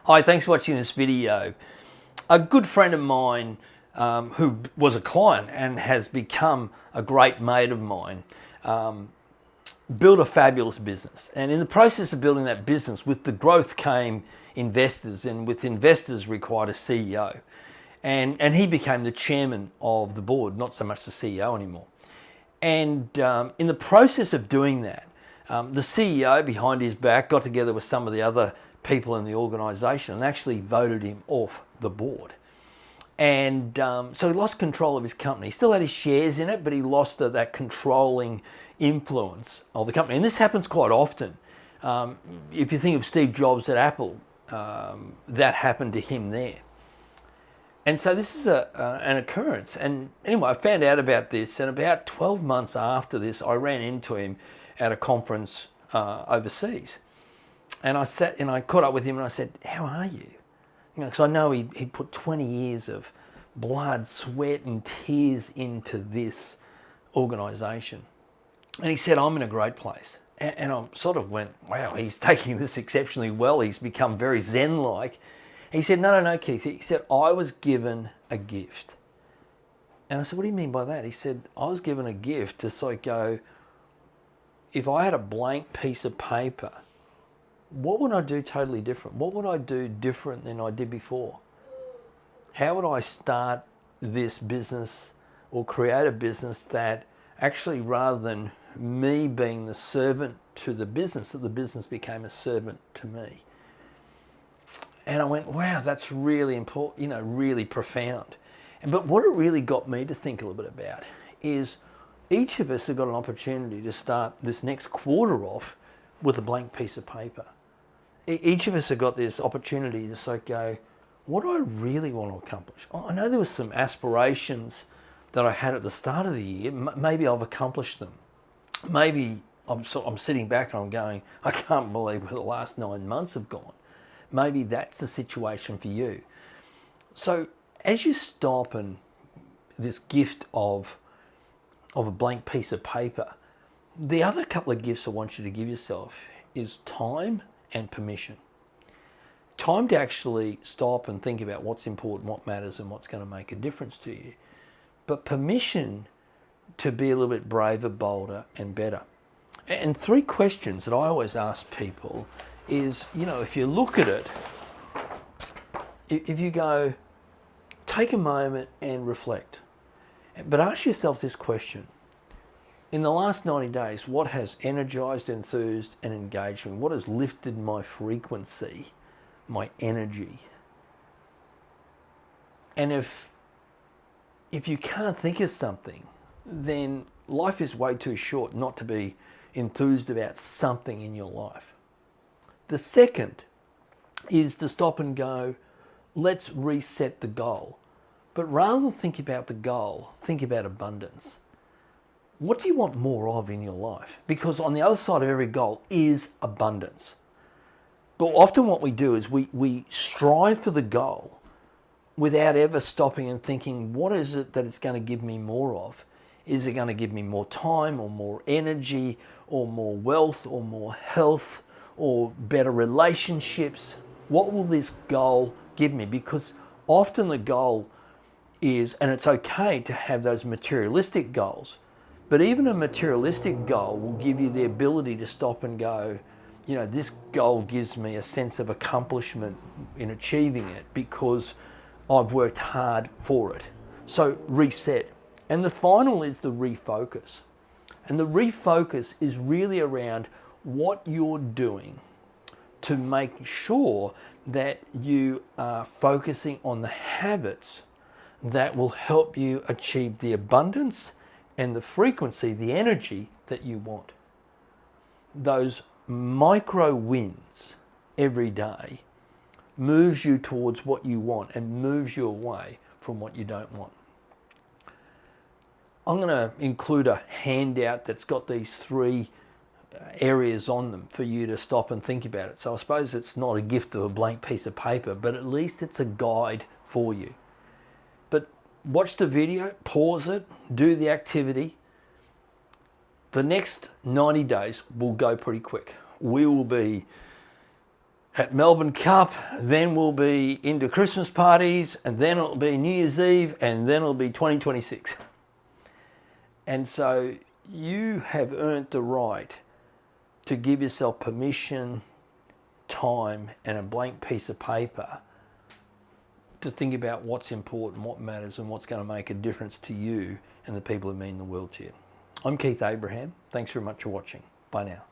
Hi, thanks for watching this video. A good friend of mine who was a client and has become a great mate of mine built a fabulous business. And in the process of building that business, with the growth came investors, and with investors required a CEO. And he became the chairman of the board, not so much the CEO anymore. And in the process of doing that, the CEO behind his back got together with some of the other people in the organisation and actually voted him off the board. And so he lost control of his company. He still had his shares in it, but he lost that controlling influence of the company. And this happens quite often. If you think of Steve Jobs at Apple, that happened to him there. And so this is an occurrence. And anyway, I found out about this, and about 12 months after this, I ran into him at a conference overseas. And I sat and I caught up with him and I said, "How are you?" You know, because I know he put 20 years of blood, sweat and tears into this organisation. And he said, "I'm in a great place." And I sort of went, wow, he's taking this exceptionally well. He's become very Zen-like. He said, no, Keith. He said, "I was given a gift." And I said, "What do you mean by that?" He said, "I was given a gift to sort of go, if I had a blank piece of paper, what would I do totally different? What would I do different than I did before? How would I start this business or create a business that actually, rather than me being the servant to the business, that the business became a servant to me?" And I went, wow, that's really important, you know, really profound. But what it really got me to think a little bit about is each of us have got an opportunity to start this next quarter off with a blank piece of paper. Each of us have got this opportunity to sort of go, what do I really want to accomplish? I know there were some aspirations that I had at the start of the year. Maybe I've accomplished them. Maybe I'm sitting back and I'm going, I can't believe where the last 9 months have gone. Maybe that's the situation for you. So as you stop and this gift of a blank piece of paper, the other couple of gifts I want you to give yourself is time and permission. Time to actually stop and think about what's important, what matters, and what's going to make a difference to you. But permission to be a little bit braver, bolder, and better. And 3 questions that I always ask people is, you know, if you look at it, if you go, take a moment and reflect. But ask yourself this question. In the last 90 days, what has energized, enthused, and engaged me? What has lifted my frequency, my energy? And if you can't think of something, then life is way too short not to be enthused about something in your life. The second is to stop and go, let's reset the goal. But rather than think about the goal, think about abundance. What do you want more of in your life? Because on the other side of every goal is abundance. But often what we do is we strive for the goal without ever stopping and thinking, what is it that it's going to give me more of? Is it going to give me more time or more energy or more wealth or more health or better relationships? What will this goal give me? Because often the goal is, and it's okay to have those materialistic goals, but even a materialistic goal will give you the ability to stop and go, you know, this goal gives me a sense of accomplishment in achieving it because I've worked hard for it. So reset. And the final is the refocus. And the refocus is really around what you're doing to make sure that you are focusing on the habits that will help you achieve the abundance and the frequency, the energy that you want. Those micro wins every day moves you towards what you want and moves you away from what you don't want. I'm going to include a handout that's got these 3 areas on them for you to stop and think about it. So I suppose it's not a gift of a blank piece of paper, but at least it's a guide for you. But watch the video, pause it, do the activity. The next 90 days will go pretty quick. We will be at Melbourne Cup, then we'll be into Christmas parties, and then it'll be New Year's Eve, and then it'll be 2026. And so you have earned the right to give yourself permission, time, and a blank piece of paper to think about what's important, what matters, and what's going to make a difference to you and the people who mean the world to you. I'm Keith Abraham. Thanks very much for watching. Bye now.